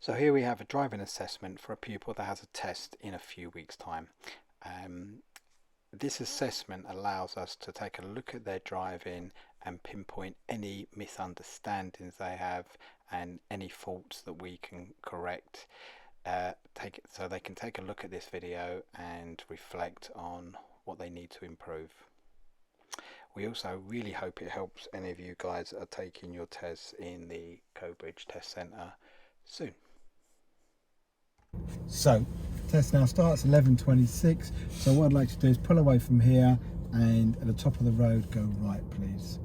So here we have a driving assessment for a pupil that has a test in a few weeks' time. This assessment allows us to take a look at their driving and pinpoint any misunderstandings they have and any faults that we can correct. So they can take a look at this video and reflect on what they need to improve. We also really hope it helps any of you guys that are taking your tests in the Cobridge Test Centre soon. So, test now starts 11:26. So what I'd like to do is pull away from here and at the top of the road go right, please.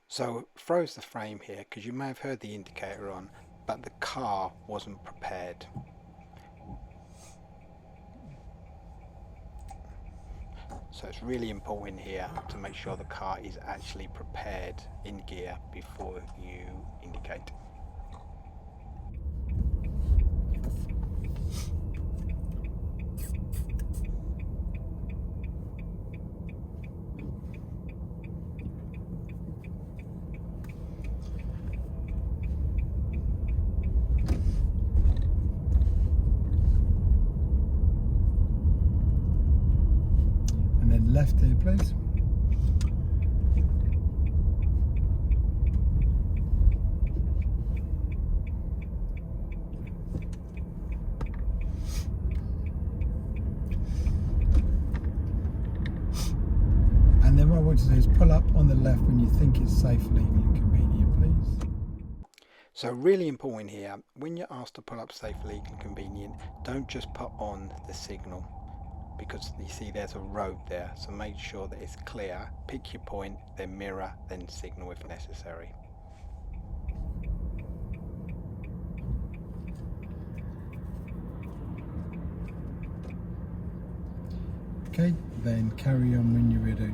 So froze the frame here because you may have heard the indicator on, but the car wasn't prepared. So it's really important here to make sure the car is actually prepared in gear before you indicate. And then left here, please. And then what I want you to do is pull up on the left when you think it's safe, legal and convenient, please. So really important here, when you're asked to pull up safe, legal and convenient, don't just put on the signal, because you see there's a road there, so make sure that it's clear, pick your point, then mirror, then signal if necessary. Okay, then carry on when you're ready.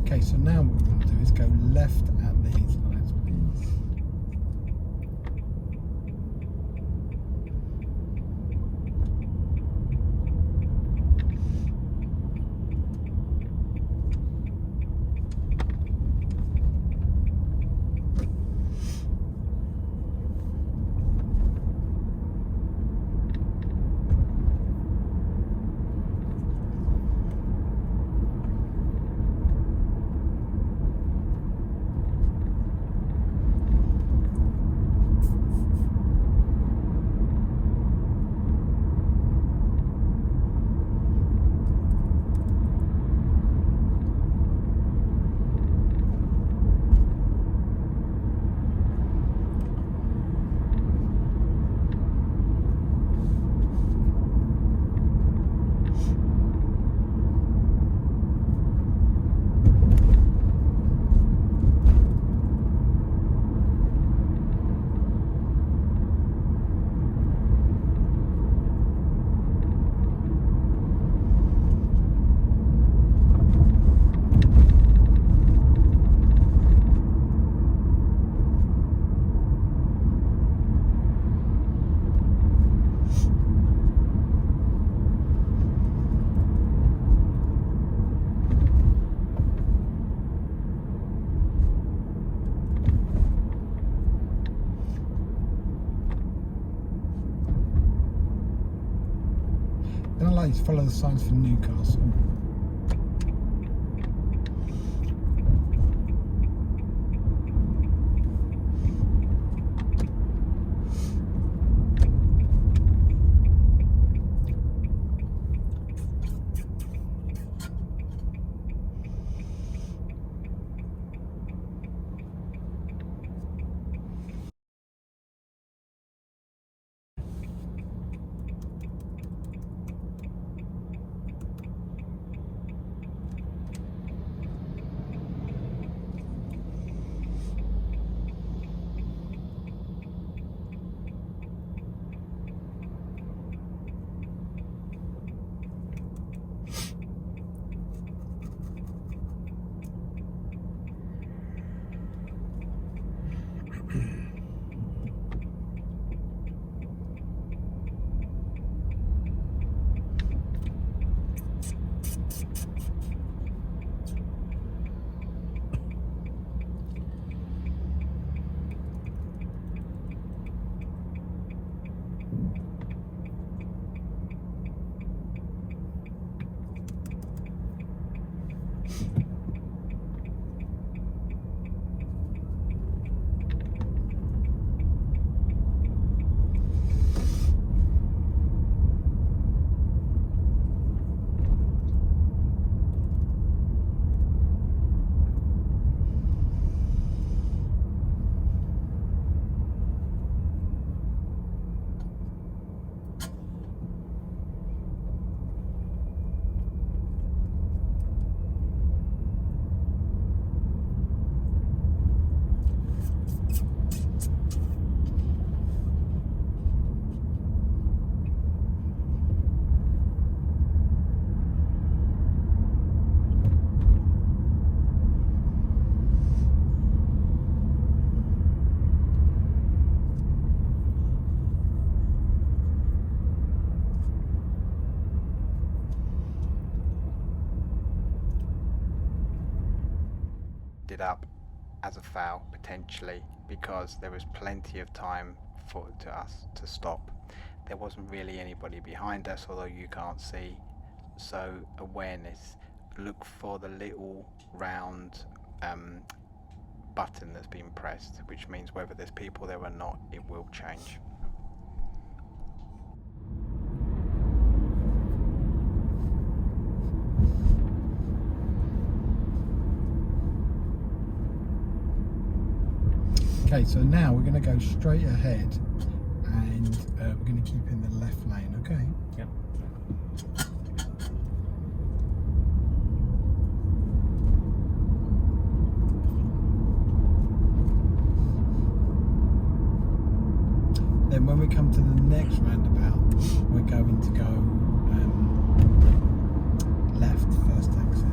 Okay, so now what we're going to do is go left at these lights, please. Then I'd like you to follow the signs for Newcastle. Up as a foul potentially, because there was plenty of time for us to stop. There wasn't really anybody behind us, although you can't see. So awareness, look for the little round button that's been pressed, which means whether there's people there or not, it will change. Okay, so now we're going to go straight ahead, and we're going to keep in the left lane, okay? Yep. Then when we come to the next roundabout, we're going to go left, first exit.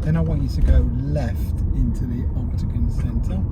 Then I want you to go left into the octagon centre.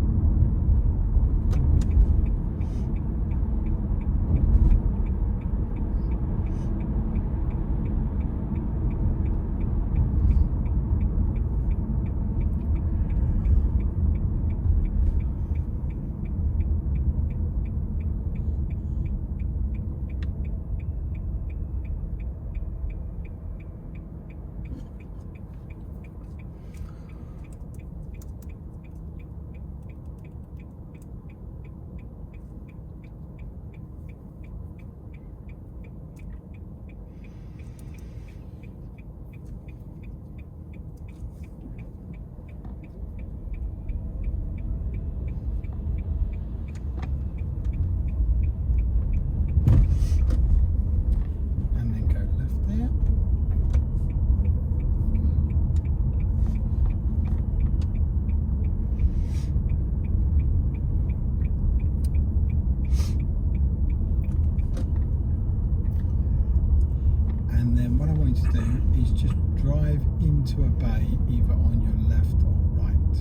To do is just drive into a bay either on your left or right.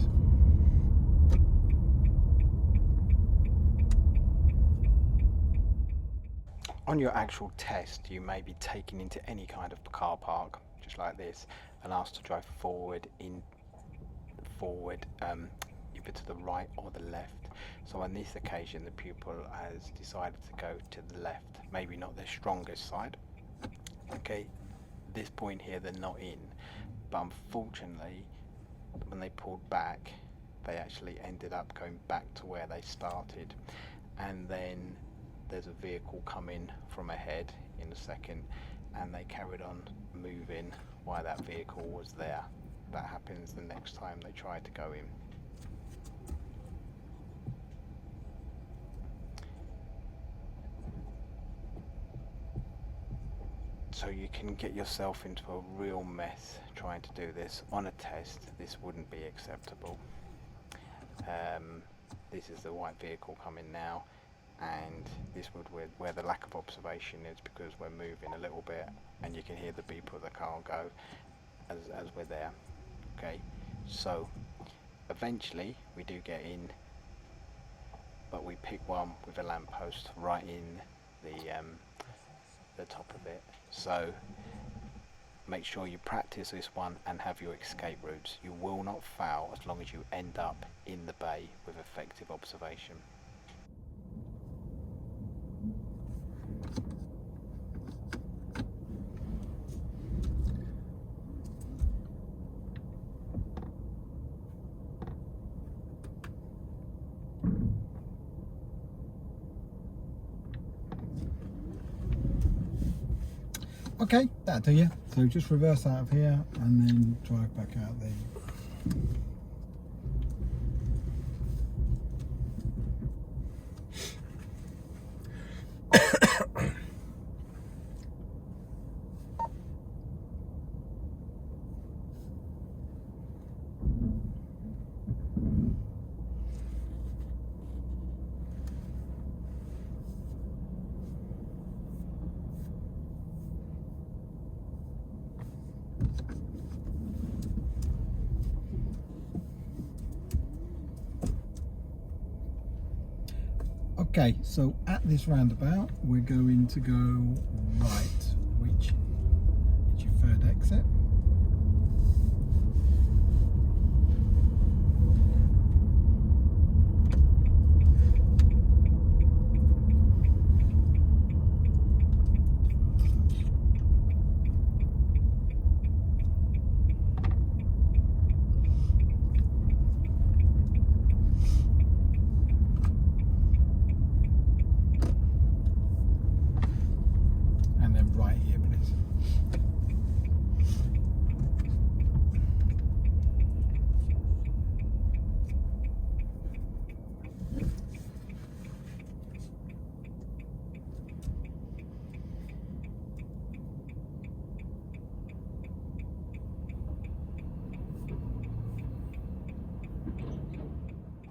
On your actual test, you may be taken into any kind of car park, just like this, and asked to drive forward in forward, either to the right or the left. So on this occasion the pupil has decided to go to the left, maybe not their strongest side. Okay, this point here they're not in, but unfortunately when they pulled back they actually ended up going back to where they started, and then there's a vehicle coming from ahead in a second and they carried on moving while that vehicle was there. That happens the next time they try to go in. So you can get yourself into a real mess trying to do this. On a test, this wouldn't be acceptable. This is the white vehicle coming now, and this would where the lack of observation is, because we're moving a little bit and you can hear the beep of the car go as we're there. Okay, so eventually we do get in, but we pick one with a lamppost right in the top of it. So make sure you practice this one and have your escape routes. You will not fail as long as you end up in the bay with effective observation. Okay, that'll do you. So just reverse out of here and then drive back out there. Okay, so at this roundabout we're going to go right, which is your third exit.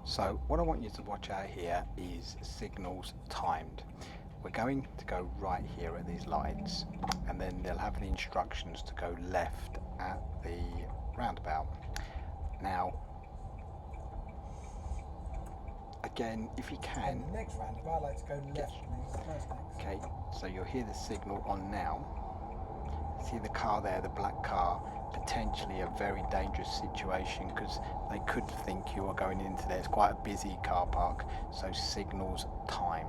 So what I want you to watch out here is signals timed. We're going to go right here at these lights, and then they'll have the instructions to go left at the roundabout. Now, again, if you can, the next roundabout, I like to go left. Okay, so you'll hear the signal on now. See the car there, the black car, potentially a very dangerous situation because they could think you are going into there. It's quite a busy car park, so signals timed.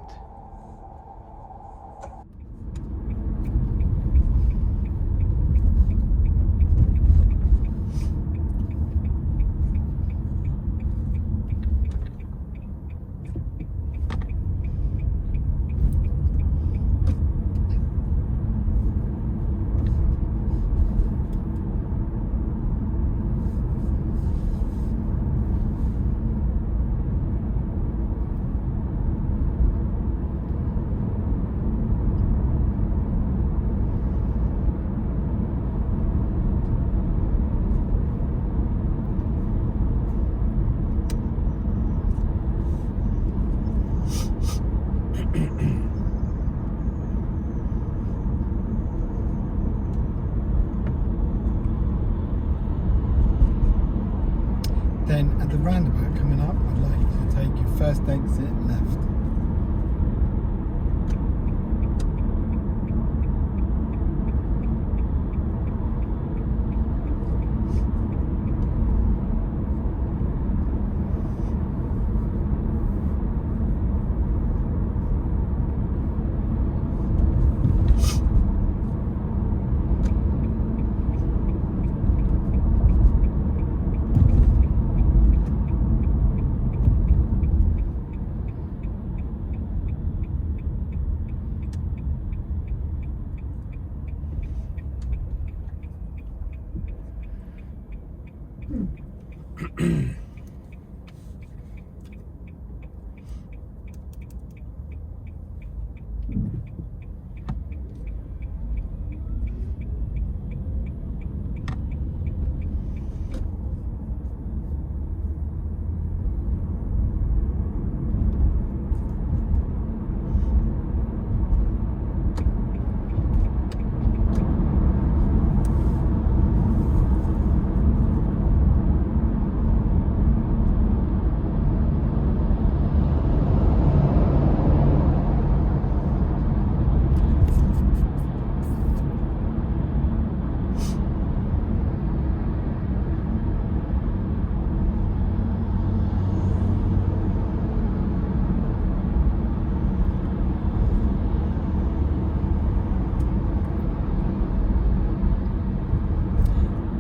Then at the roundabout coming up, I'd like you to take your first exit left.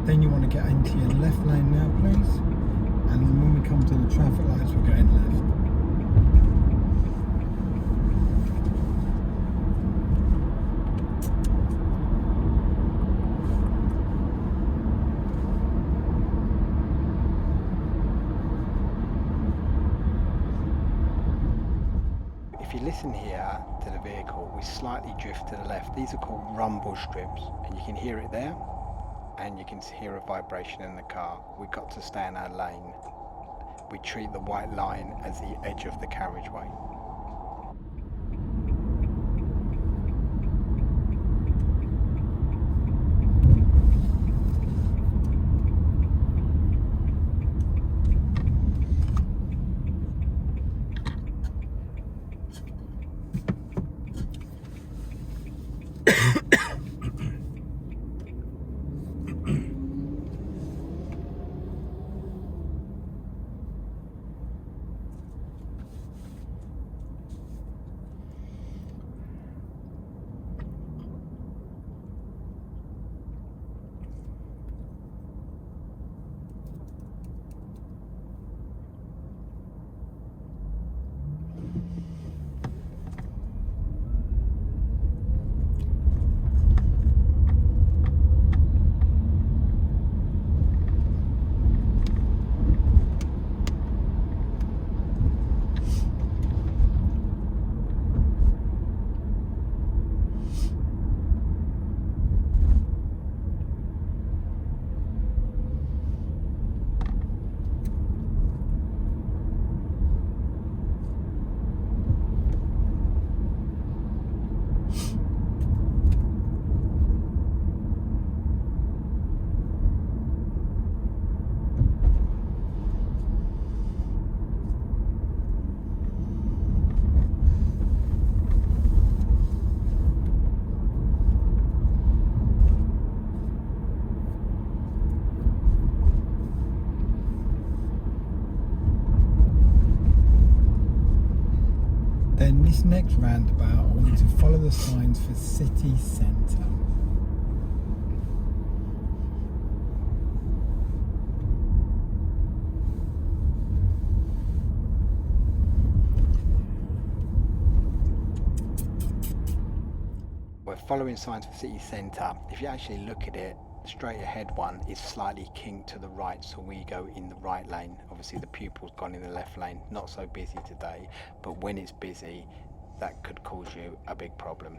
Then you want to get into your left lane now, please. And then when we come to the traffic lights, we're going left. If you listen here to the vehicle, we slightly drift to the left. These are called rumble strips, and you can hear it there, and you can hear a vibration in the car. We've got to stay in our lane. We treat the white line as the edge of the carriageway. Then this next roundabout, I want you to follow the signs for city centre. We're following signs for city centre. If you actually look at it, the straight ahead one is slightly kinked to the right, so we go in the right lane. Obviously the pupil's gone in the left lane. Not so busy today, but when it's busy, that could cause you a big problem.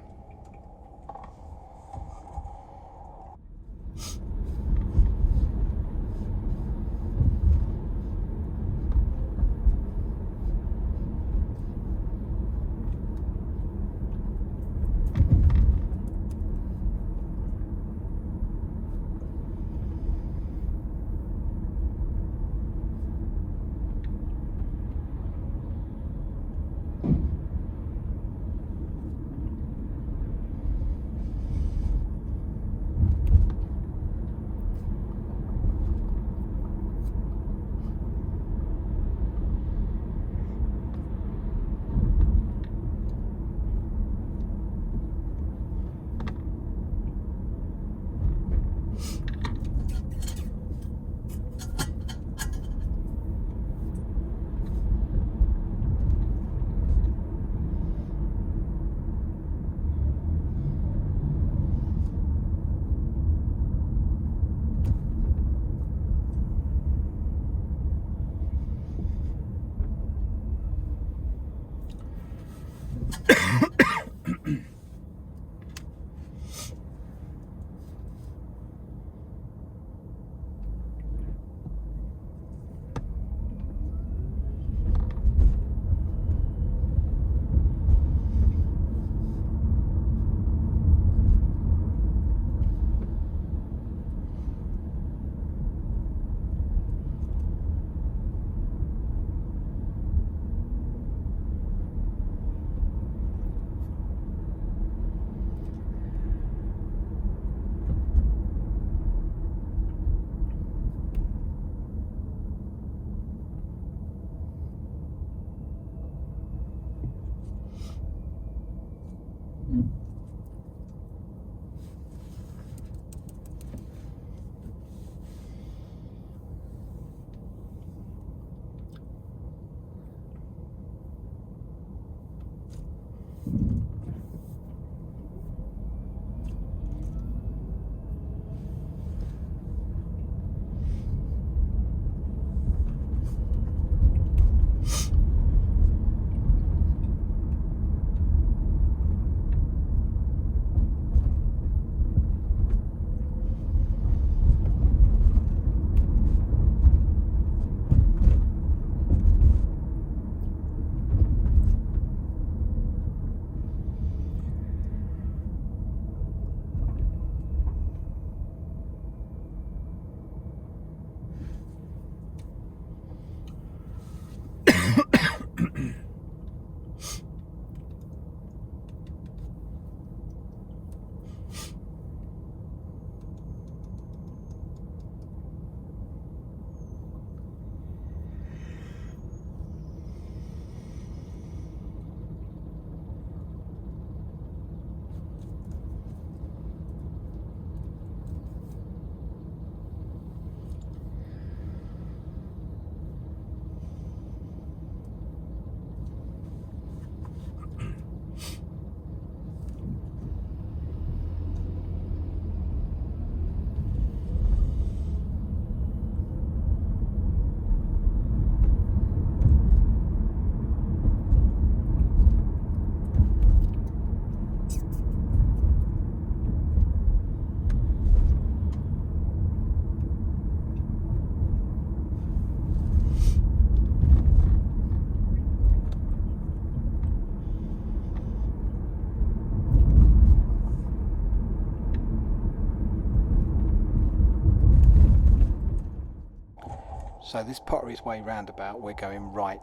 So this Potteries Way roundabout, we're going right.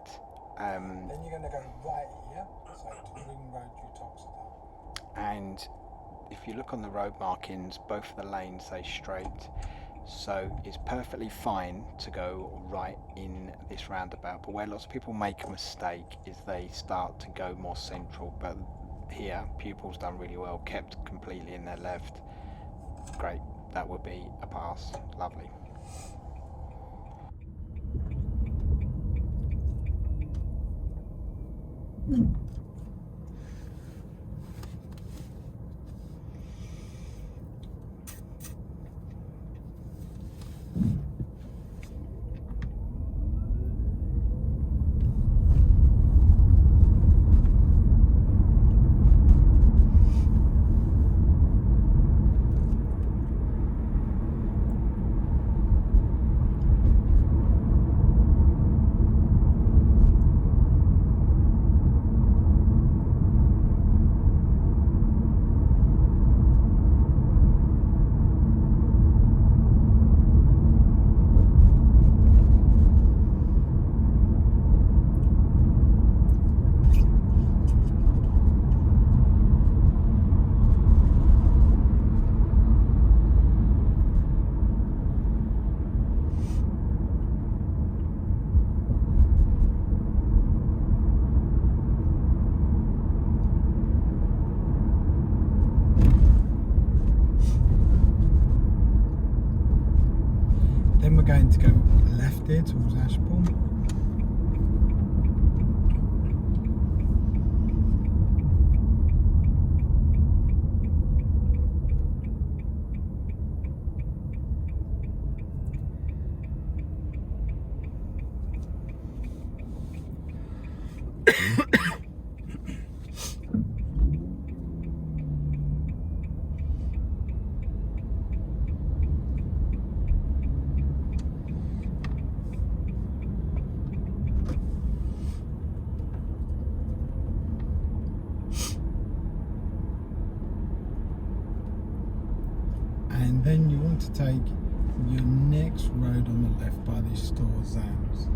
Then you're going to go right here, so to Ring Road Uttoxeter. And if you look on the road markings, both of the lanes say straight. So it's perfectly fine to go right in this roundabout. But where lots of people make a mistake is they start to go more central. But here, pupils done really well, kept completely in their left. Great, that would be a pass. Lovely. Then we're going to go left here towards Ashbourne. And then you want to take your next road on the left by the store Zams.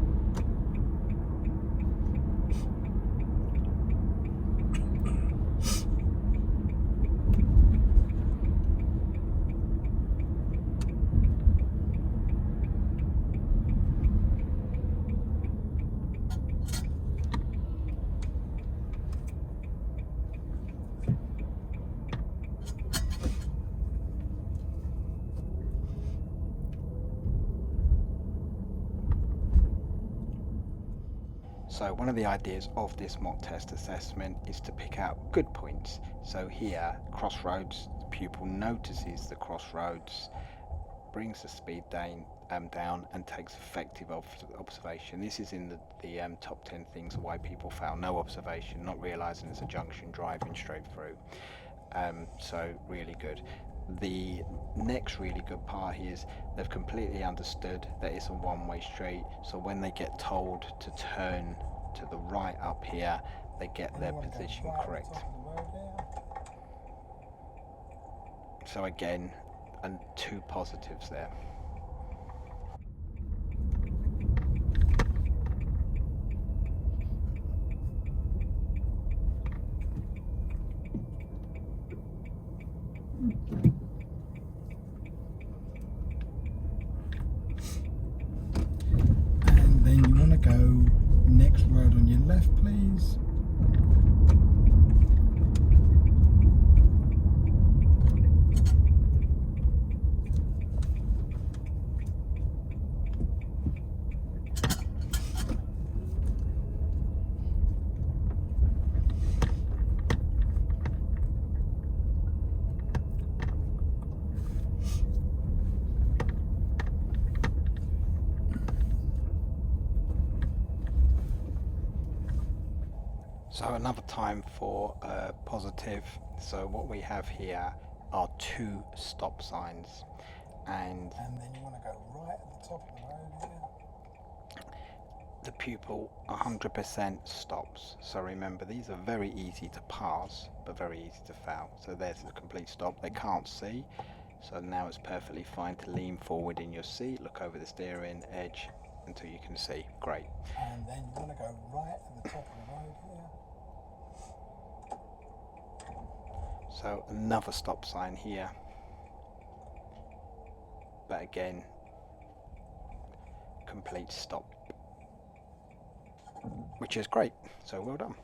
So one of the ideas of this mock test assessment is to pick out good points. So here, crossroads, the pupil notices the crossroads, brings the speed down and takes effective observation. This is in the top 10 things why people fail. No observation, not realising it's a junction, driving straight through. So really good. The next really good part is they've completely understood that it's a one-way street, so when they get told to turn to the right up here, they get their position correct. So again, and two positives there. And then you want to go next road on your left, please. So another time for positive. So what we have here are two stop signs, and then you want to go right at the top of the road here. the pupil 100% stops. So remember, these are very easy to pass, but very easy to fail. So there's the complete stop. They can't see. So now it's perfectly fine to lean forward in your seat, look over the steering edge, until you can see. Great. And then you're going to go right at the top of the road here. So another stop sign here, but again, complete stop, which is great. So well done.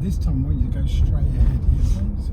This time I want you to go straight ahead here, please.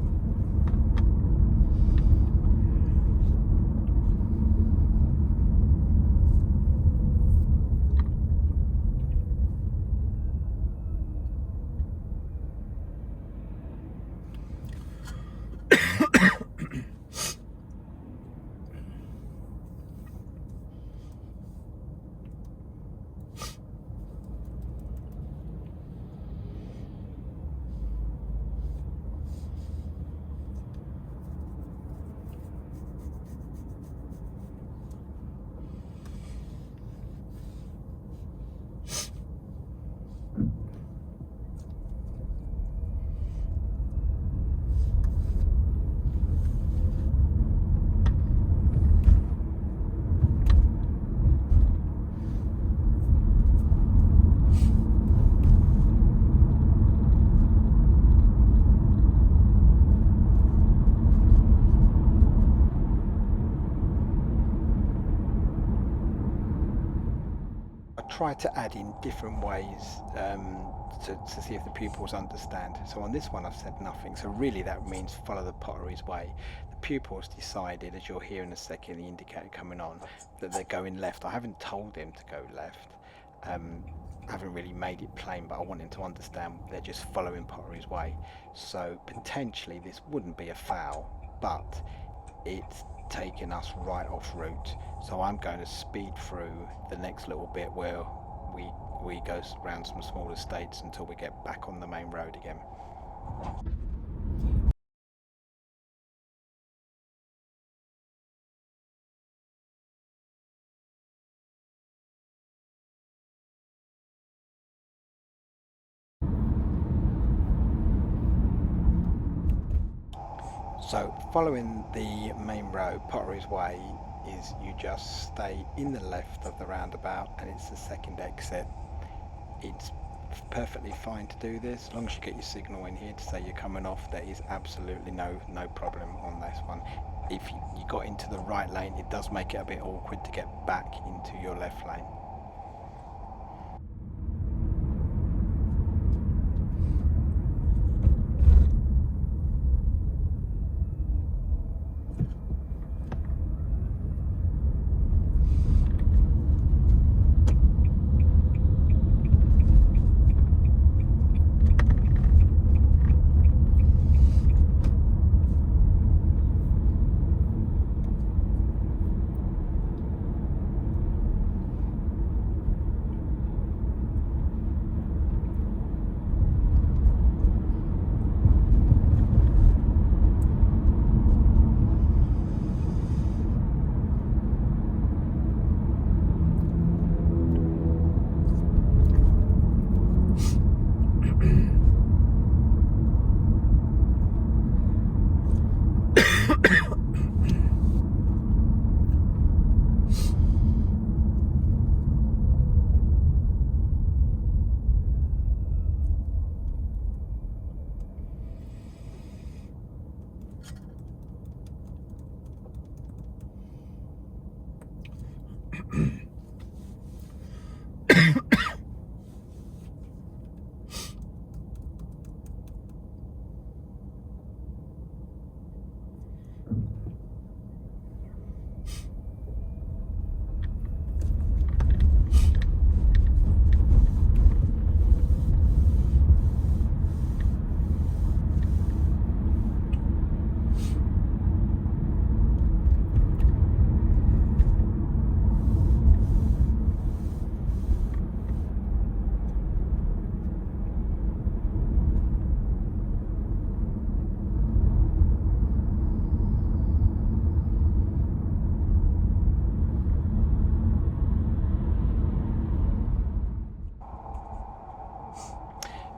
Try to add in different ways to see if the pupils understand. So on this one I've said nothing, so really that means follow the pottery's way. The pupils decided, as you'll hear in a second, the indicator coming on, that they're going left. I haven't told them to go left, I haven't really made it plain, but I want them to understand they're just following pottery's way. So potentially this wouldn't be a foul, but it's taking us right off route, so I'm going to speed through the next little bit where we go around some small estates until we get back on the main road again. So following the main road, Pottery's Way, is you just stay in the left of the roundabout and it's the second exit. It's perfectly fine to do this, as long as you get your signal in here to say you're coming off. There is absolutely no problem on this one. If you got into the right lane, it does make it a bit awkward to get back into your left lane.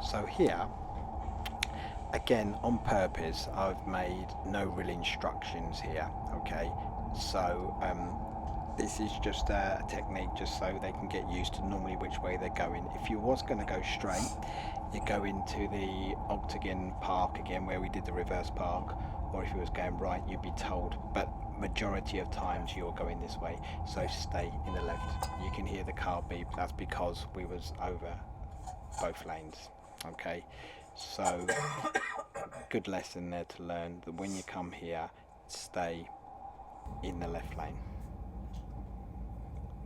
So here, again, on purpose, I've made no real instructions here, okay? So this is just a technique just so they can get used to normally which way they're going. If you was going to go straight, you go into the octagon park again where we did the reverse park, or if you was going right, you'd be told, but majority of times you're going this way, so stay in the left. You can hear the car beep, that's because we was over both lanes, okay? So good lesson there to learn that when you come here, stay in the left lane.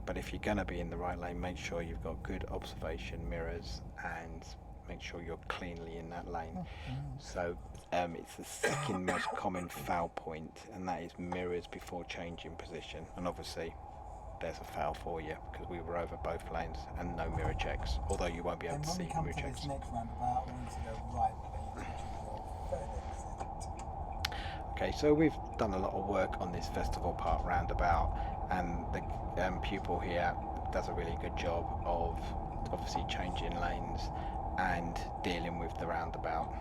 But if you're going to be in the right lane, make sure you've got good observation mirrors and make sure you're cleanly in that lane. So it's the second most common foul point, and that is mirrors before changing position. And obviously there's a foul for you because we were over both lanes and no mirror checks, although you won't be able to see mirror checks. Next roundabout, we need to go right, please, which is your third exit. Okay, so we've done a lot of work on this Festival Park roundabout, and the pupil here does a really good job of obviously changing lanes and dealing with the roundabout.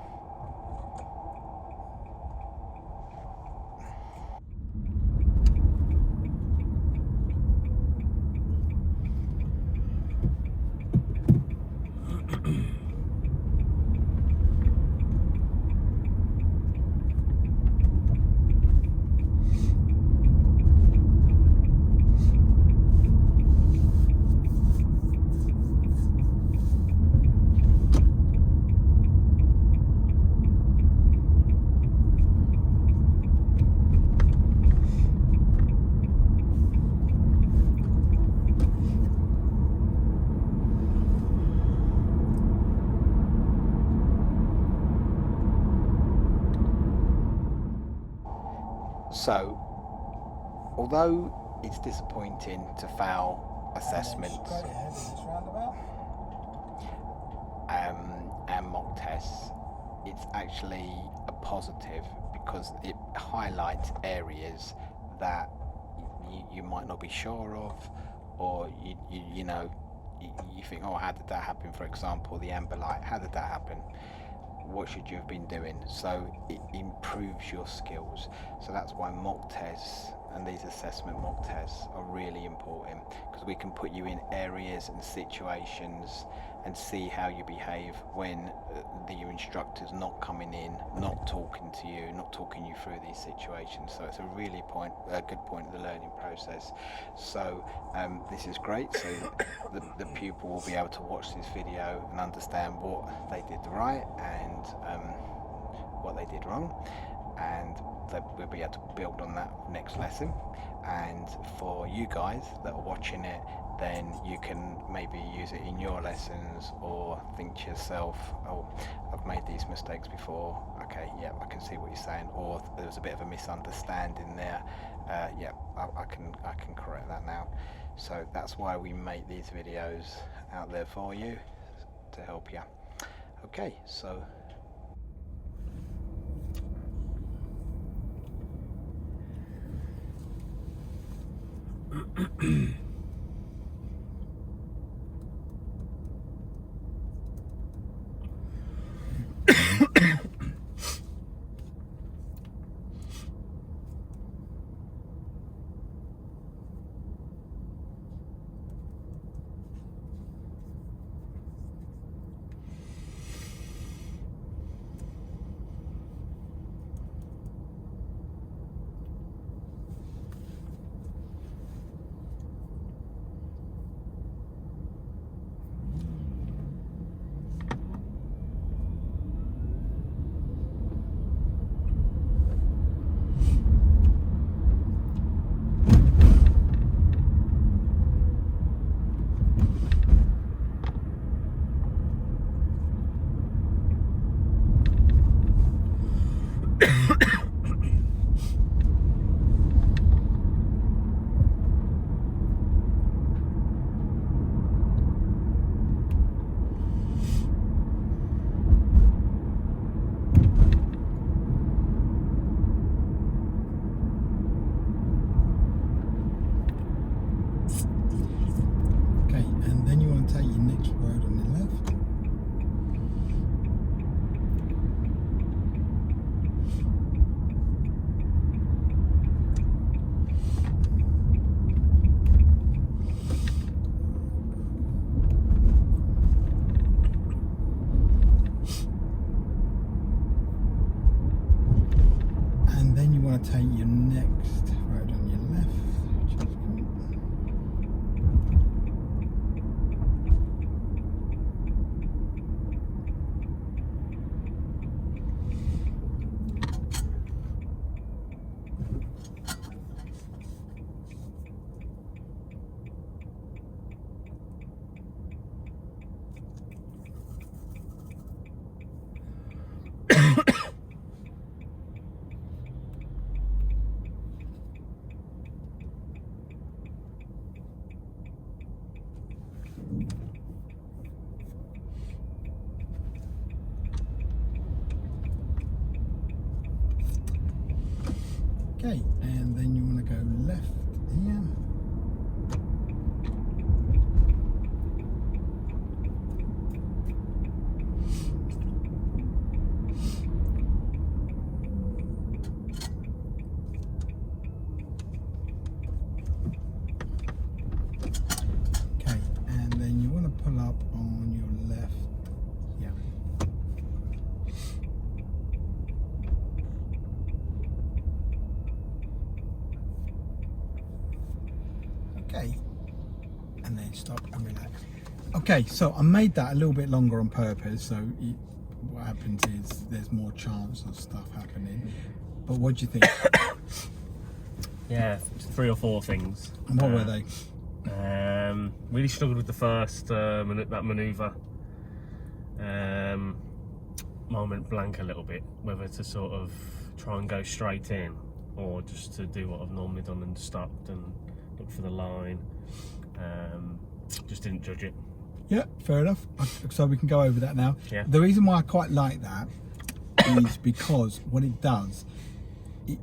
So, although it's disappointing to fail assessment and mock tests, it's actually a positive because it highlights areas that you might not be sure of, or you know, you think, oh, how did that happen? For example, the amber light, how did that happen? What should you have been doing? So it improves your skills. So that's why mock tests and these assessment mock tests are really important, because we can put you in areas and situations and see how you behave when your instructor's not coming in, not talking to you, not talking you through these situations. So it's a really good point of the learning process. So this is great. So the pupil will be able to watch this video and understand what they did right and what they did wrong, and we'll be able to build on that next lesson. And for you guys that are watching it, then you can maybe use it in your lessons, or think to yourself, oh, I've made these mistakes before, okay, yeah, I can see what you're saying, or there was a bit of a misunderstanding there, yeah, I can correct that now. So that's why we make these videos out there for you, to help you. Okay, so want to take your next road on your left, which is okay, and then you want to go left here. Okay, and then you want to pull up on your left. Yeah. Okay, and then stop and relax. Okay, so I made that a little bit longer on purpose, so what happens is there's more chance of stuff happening. But what do you think? Yeah, 3 or 4 things. And what were they? Really struggled with the first that manoeuvre. Moment blank a little bit, whether to sort of try and go straight in or just to do what I've normally done and stopped and look for the line. Just didn't judge it. Yeah, fair enough. So we can go over that now. Yeah. The reason why I quite like that is because what it does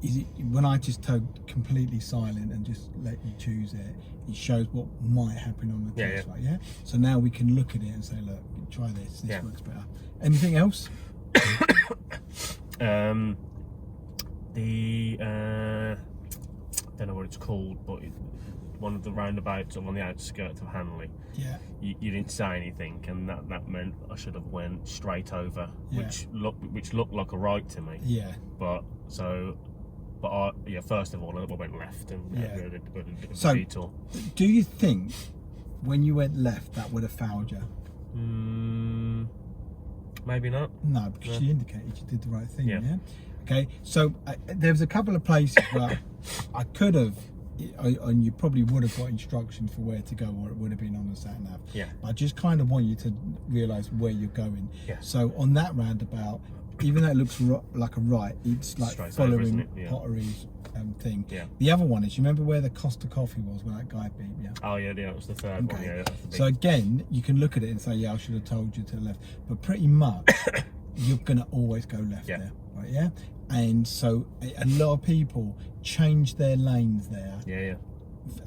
is when I just go completely silent and just let you choose it, it shows what might happen on the test, right? Yeah. So now we can look at it and say, look, try this. This works better. Anything else? Don't know what it's called, but one of the roundabouts on the outskirts of Hanley. Yeah. You didn't say anything, and that meant I should have went straight over, which looked like a right to me. Yeah. But first of all, I went left and So, detour. do you think when you went left that would have fouled you? Maybe not. No, because you indicated you did the right thing. Yeah. Yeah. Okay. So there was a couple of places where I could have, and you probably would have got instructions for where to go, or it would have been on the sat nav. Yeah. I just kind of want you to realise where you're going. Yeah. So on that roundabout, even though it looks like a right, it's like Straight following over, isn't it? Yeah. Pottery's thing. Yeah. The other one is, you remember where the Costa Coffee was, where that guy beat you? Oh yeah, that was the third one. Yeah. That's the big... So again, you can look at it and say, yeah, I should have told you to the left, but pretty much you're gonna always go left there, right? Yeah. And so a lot of people change their lanes there. Yeah.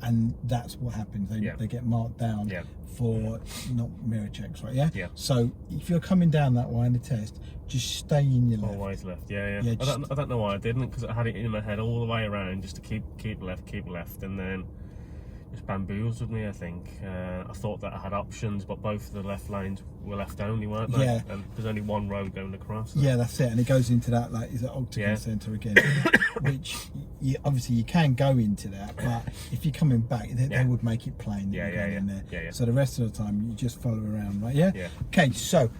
And that's what happens. They get marked down for not mirror checks, right? Yeah. Yeah. So if you're coming down that way in the test, just stay in your left. Always left. Yeah. Yeah, I don't know why I didn't, because I had it in my head all the way around just to keep left, and then just bamboozled me. I think I thought that I had options, but both of the left lanes were left only, weren't they? Yeah. And there's only one road going across. Yeah, that's it. And it goes into that, like, is it Octagon Centre again? Which obviously you can go into that, but if you're coming back, they would make it plain that you're going in there. So the rest of the time you just follow around, right? Yeah. Okay, so